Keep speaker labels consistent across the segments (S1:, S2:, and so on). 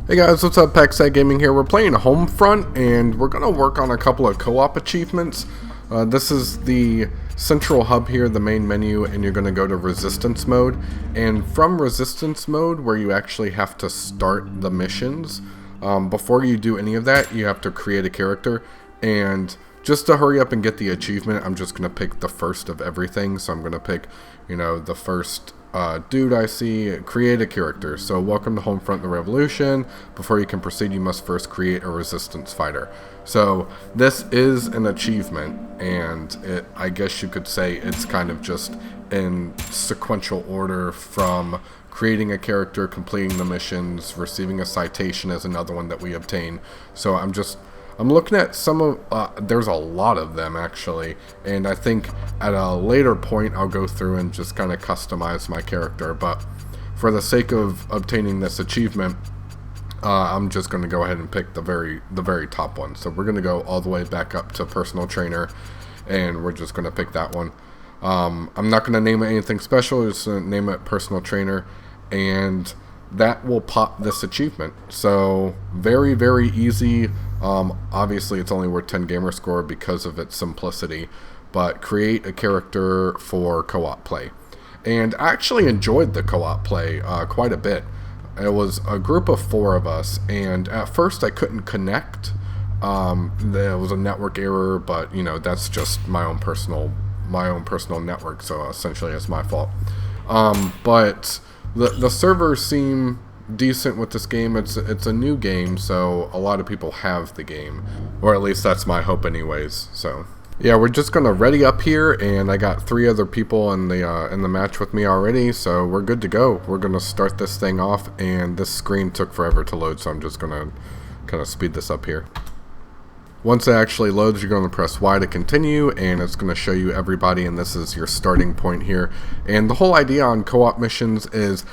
S1: Hey guys, what's up? Packside Gaming here. We're playing Homefront, and we're going to work on a couple of co-op achievements. This is the central hub here, the main menu, and you're going to go to resistance mode. And from resistance mode, where you actually have to start the missions, before you do any of that, you have to create a character. And just to hurry up and get the achievement, I'm just going to pick the first of everything. So I'm going to pick, the first dude I see, create a character. So welcome to Homefront the Revolution. Before you can proceed, you must first create a resistance fighter. So this is an achievement, and I guess you could say it's kind of just in sequential order from creating a character, completing the missions, receiving a citation is another one that we obtain. So I'm looking at some of, there's a lot of them actually, and I think at a later point I'll go through and just kind of customize my character, but for the sake of obtaining this achievement, I'm just going to go ahead and pick the very top one. So we're going to go all the way back up to personal trainer, and we're just going to pick that one. I'm not going to name it anything special, just name it personal trainer, and that will pop this achievement. So very, very easy. Obviously it's only worth 10 gamer score because of its simplicity, but create a character for co-op play. And I actually enjoyed the co-op play quite a bit. It was a group of 4 of us, and at first I couldn't connect. There was a network error, but that's just my own personal network, so essentially it's my fault. But the servers seem decent with this game. It's a new game, so a lot of people have the game, or at least that's my hope anyways. So yeah, we're just gonna ready up here, and I got 3 other people in the match with me already, so we're good to go. We're gonna start this thing off, and this screen took forever to load, so I'm just gonna kind of speed this up here. Once it actually loads, you're going to press Y to continue, and it's going to show you everybody, and this is your starting point here. And the whole idea on co-op missions is,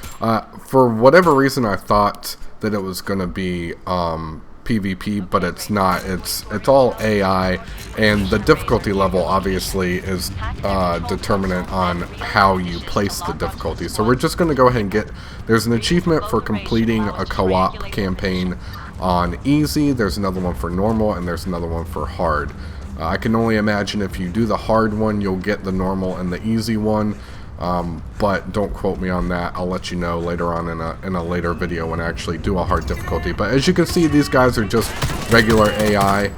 S1: for whatever reason I thought that it was going to be PvP, but it's not. It's all AI, and the difficulty level obviously is determinant on how you place the difficulty. So we're just going to go ahead and there's an achievement for completing a co-op campaign on easy, there's another one for normal, and there's another one for hard. I can only imagine if you do the hard one, you'll get the normal and the easy one, but don't quote me on that. I'll let you know later on in a later video when I actually do a hard difficulty. But as you can see, these guys are just regular AI,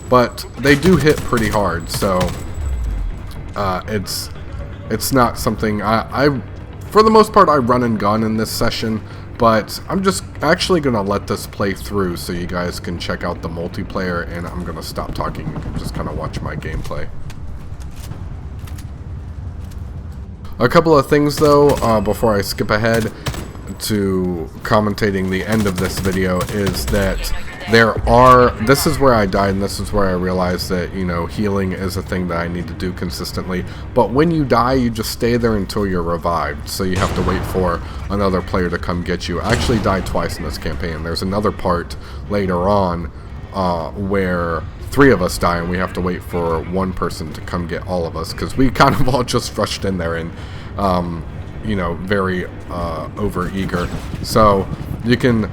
S1: but they do hit pretty hard, so it's not something I for the most part I run and gun in this session. But I'm just actually going to let this play through so you guys can check out the multiplayer, and I'm going to stop talking and just kind of watch my gameplay. A couple of things though, before I skip ahead to commentating the end of this video, is that this is where I died, and this is where I realized that, healing is a thing that I need to do consistently. But when you die, you just stay there until you're revived, so you have to wait for another player to come get you. I actually died twice in this campaign. There's another part later on where 3 of us die, and we have to wait for one person to come get all of us, because we kind of all just rushed in there and very over-eager. So you can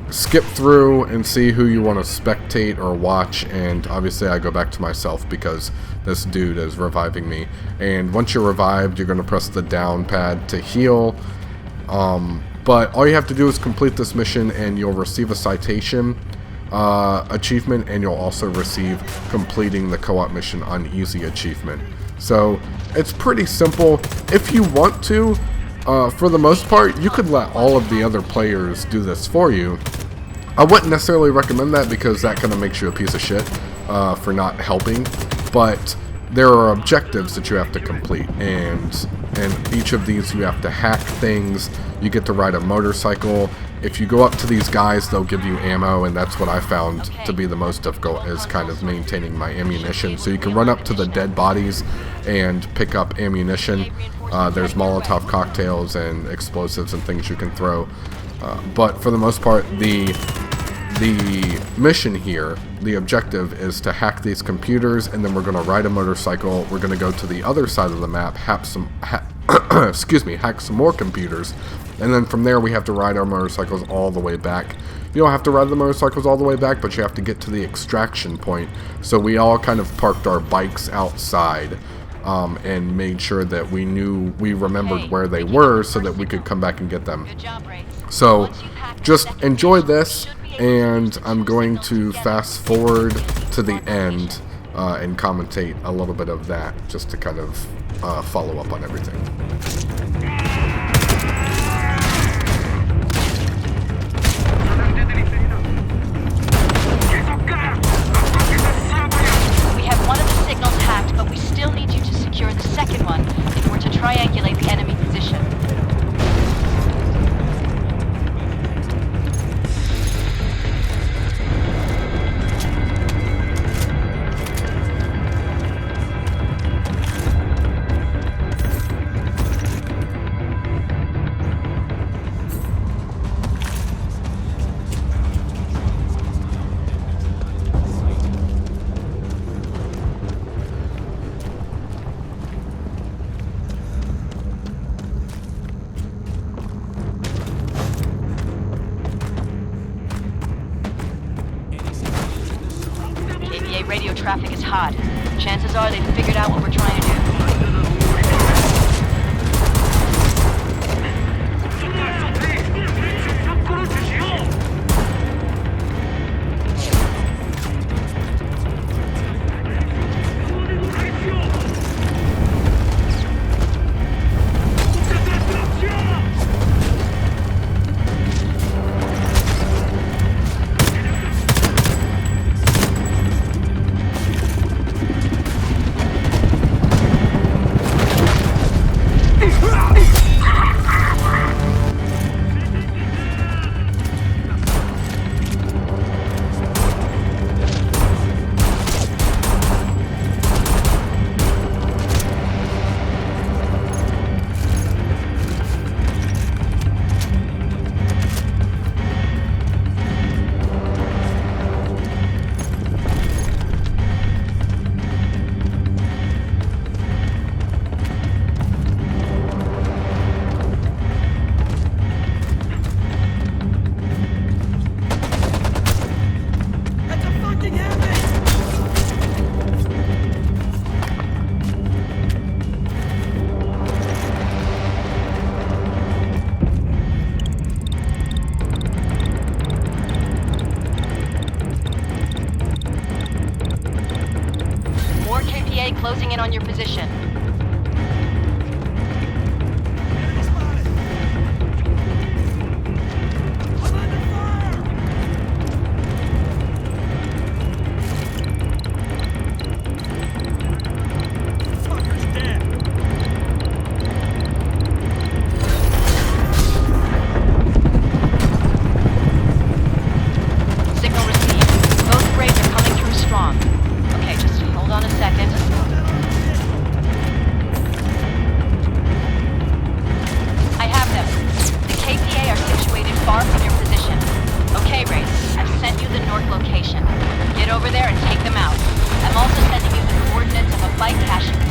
S1: skip through and see who you want to spectate or watch, and obviously I go back to myself because this dude is reviving me. And once you're revived, you're going to press the down pad to heal, but all you have to do is complete this mission, and you'll receive a citation achievement, and you'll also receive completing the co-op mission on easy achievement. So it's pretty simple. If you want to, for the most part, you could let all of the other players do this for you. I wouldn't necessarily recommend that, because that kind of makes you a piece of shit for not helping. But there are objectives that you have to complete, and each of these you have to hack things. You get to ride a motorcycle. If you go up to these guys, they'll give you ammo, and that's what I found to be the most difficult, is kind of maintaining my ammunition. So you can run up to the dead bodies and pick up ammunition. There's Molotov cocktails and explosives and things you can throw. But for the most part, the mission here, the objective is to hack these computers, and then we're going to ride a motorcycle. We're going to go to the other side of the map, excuse me, hack some more computers, and then from there we have to ride our motorcycles all the way back. You don't have to ride the motorcycles all the way back, but you have to get to the extraction point. So we all kind of parked our bikes outside and made sure that we remembered where they were so that we could come back and get them. So just enjoy this, and I'm going to fast forward to the end and commentate a little bit of that just to kind of follow up on everything.
S2: We have one of the signals hacked, but we still need you to secure the second one if we're to triangulate the enemy position. Radio traffic is hot. Chances are they've figured out what we're trying to do. Closing in on your position. Signal received. Both grades are coming through strong. Okay, just hold on a second. Far from your position. Okay, Ray, I've sent you the north location. Get over there and take them out. I'm also sending you the coordinates of a bike caching team.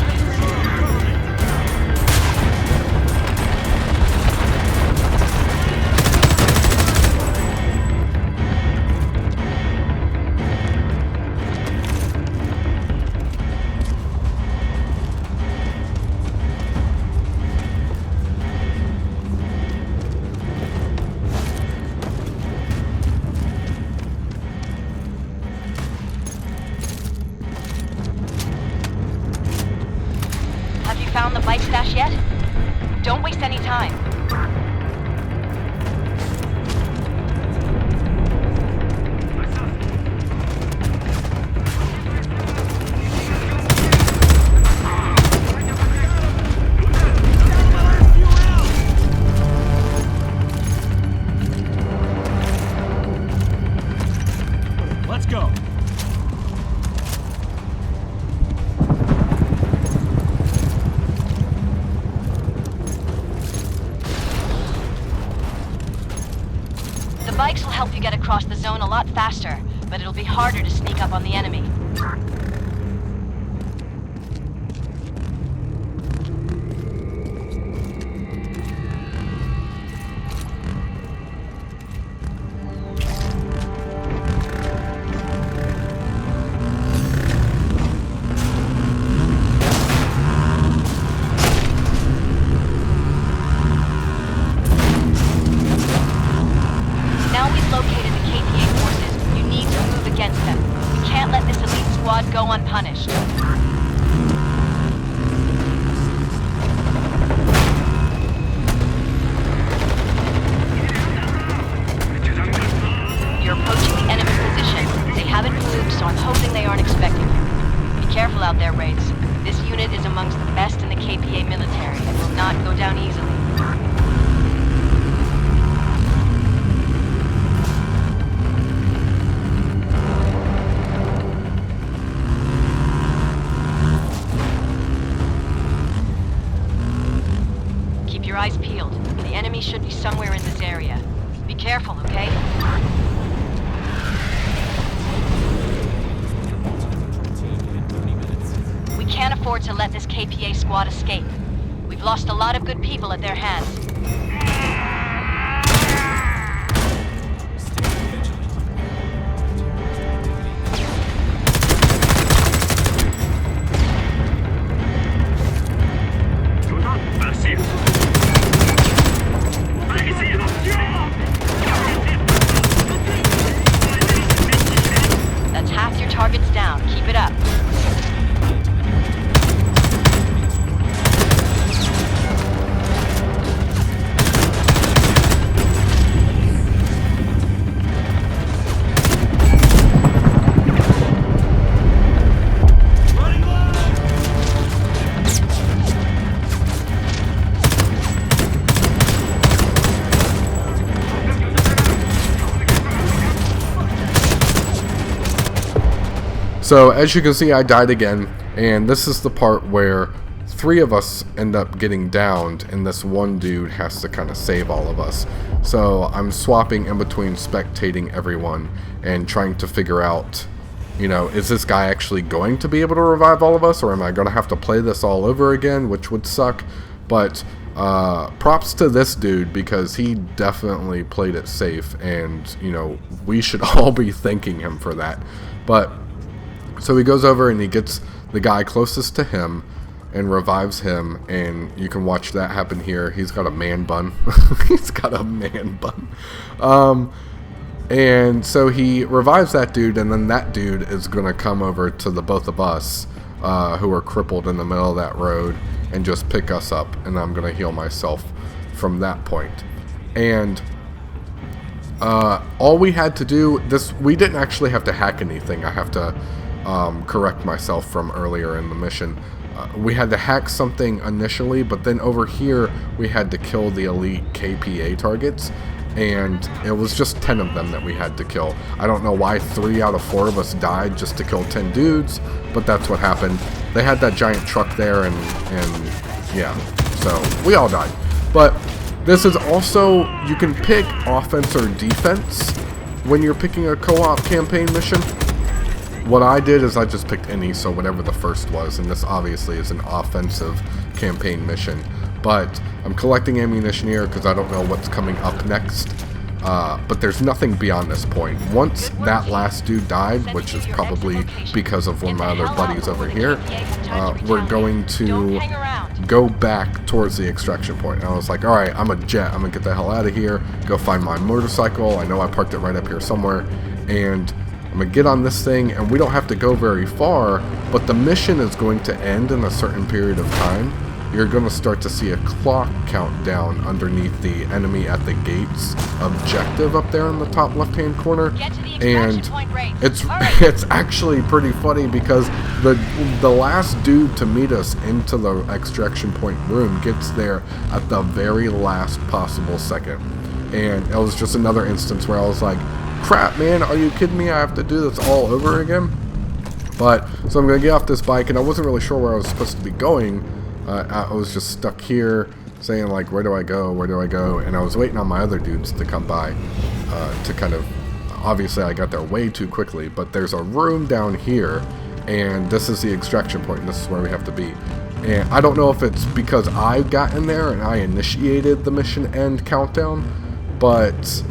S2: Found the bike stash yet? Don't waste any time.
S3: Let's go.
S2: Bikes will help you get across the zone a lot faster, but it'll be harder to sneak up on the enemy. can't let this elite squad go unpunished. You're approaching the enemy position. They haven't moved, so I'm hoping they aren't expecting you. Be careful out there, Wraiths. This unit is amongst the best in the KPA military and will not go down easily. Keep your eyes peeled. The enemy should be somewhere in this area. Be careful, okay? We can't afford to let this KPA squad escape. We've lost a lot of good people at their hands. That's half your targets down. Keep it up.
S1: So as you can see, I died again, and this is the part where 3 of us end up getting downed, and this one dude has to kind of save all of us. So I'm swapping in between spectating everyone and trying to figure out, you know, is this guy actually going to be able to revive all of us, or am I going to have to play this all over again, which would suck. But props to this dude, because he definitely played it safe, and, you know, we should all be thanking him for that. But so he goes over and he gets the guy closest to him and revives him, and you can watch that happen here. He's got a man bun. He's got a man bun. And so he revives that dude, and then that dude is going to come over to the both of us who are crippled in the middle of that road and just pick us up, and I'm going to heal myself from that point. And all we had to do, we didn't actually have to hack anything. I have to correct myself from earlier in the mission. We had to hack something initially, but then over here we had to kill the elite KPA targets, and it was just 10 of them that we had to kill. I don't know why 3 out of 4 of us died just to kill 10 dudes, but that's what happened. They had that giant truck there, and yeah, so we all died. But this is also, you can pick offense or defense when you're picking a co-op campaign mission. What I did is I just picked any, so whatever the first was, and this obviously is an offensive campaign mission. But I'm collecting ammunition here because I don't know what's coming up next. But there's nothing beyond this point. Once that last dude died, which is probably because of one of my other buddies over here, we're going to go back towards the extraction point. And I was like, alright, I'm a jet. I'm going to get the hell out of here, go find my motorcycle. I know I parked it right up here somewhere. And I'm going to get on this thing, and we don't have to go very far, but the mission is going to end in a certain period of time. You're going to start to see a clock count down underneath the enemy at the gates objective up there in the top left-hand corner. And it's actually pretty funny because the last dude to meet us into the extraction point room gets there at the very last possible second. And it was just another instance where I was like, crap, man, are you kidding me? I have to do this all over again? But, so I'm going to get off this bike, and I wasn't really sure where I was supposed to be going. I was just stuck here, saying, like, where do I go? Where do I go? And I was waiting on my other dudes to come by to kind of, obviously I got there way too quickly, but there's a room down here, and this is the extraction point, and this is where we have to be. And I don't know if it's because I got in there and I initiated the mission end countdown, but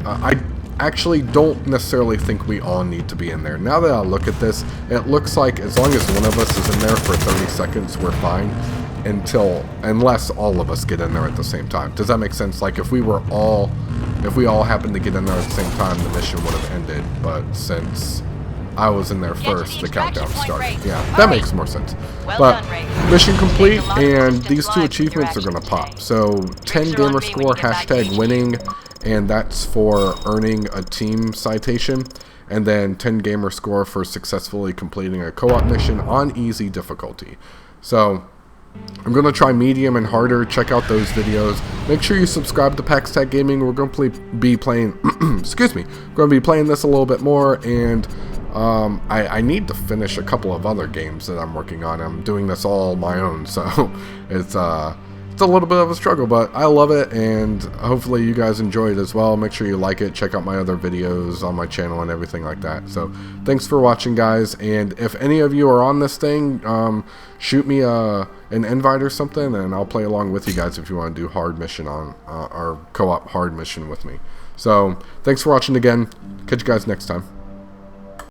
S1: I actually don't necessarily think we all need to be in there. Now that I look at this, it looks like as long as one of us is in there for 30 seconds, we're fine, unless all of us get in there at the same time. Does that make sense? Like if we all happened to get in there at the same time, the mission would have ended, but since I was in there
S2: to
S1: first,
S2: the
S1: the countdown
S2: extraction point,
S1: started.
S2: Ray.
S1: Yeah,
S2: Hurry.
S1: that makes more sense.
S2: Well
S1: But
S2: done, Ray.
S1: mission
S2: You
S1: complete,
S2: saved a lot of
S1: and
S2: Resistance
S1: these two
S2: lives with your
S1: achievements are going to
S2: actions
S1: pop.
S2: today.
S1: So 10
S2: Drinks are on
S1: gamer
S2: me when
S1: score,
S2: you get back to
S1: hashtag
S2: HQ.
S1: winning, and that's for earning a team citation. And then 10 gamer score for successfully completing a co-op mission on easy difficulty. So I'm going to try medium and harder. Check out those videos. Make sure you subscribe to Pax Tag Gaming. We're going to be playing, excuse me, going to be playing this a little bit more, and I need to finish a couple of other games that I'm working on. I'm doing this all on my own, so it's a little bit of a struggle, but I love it, and hopefully you guys enjoy it as well. Make sure you like it, check out my other videos on my channel and everything like that. So thanks for watching, guys, and if any of you are on this thing, shoot me an invite or something, and I'll play along with you guys if you want to do hard mission on our co-op hard mission with me. So thanks for watching again. Catch you guys next time.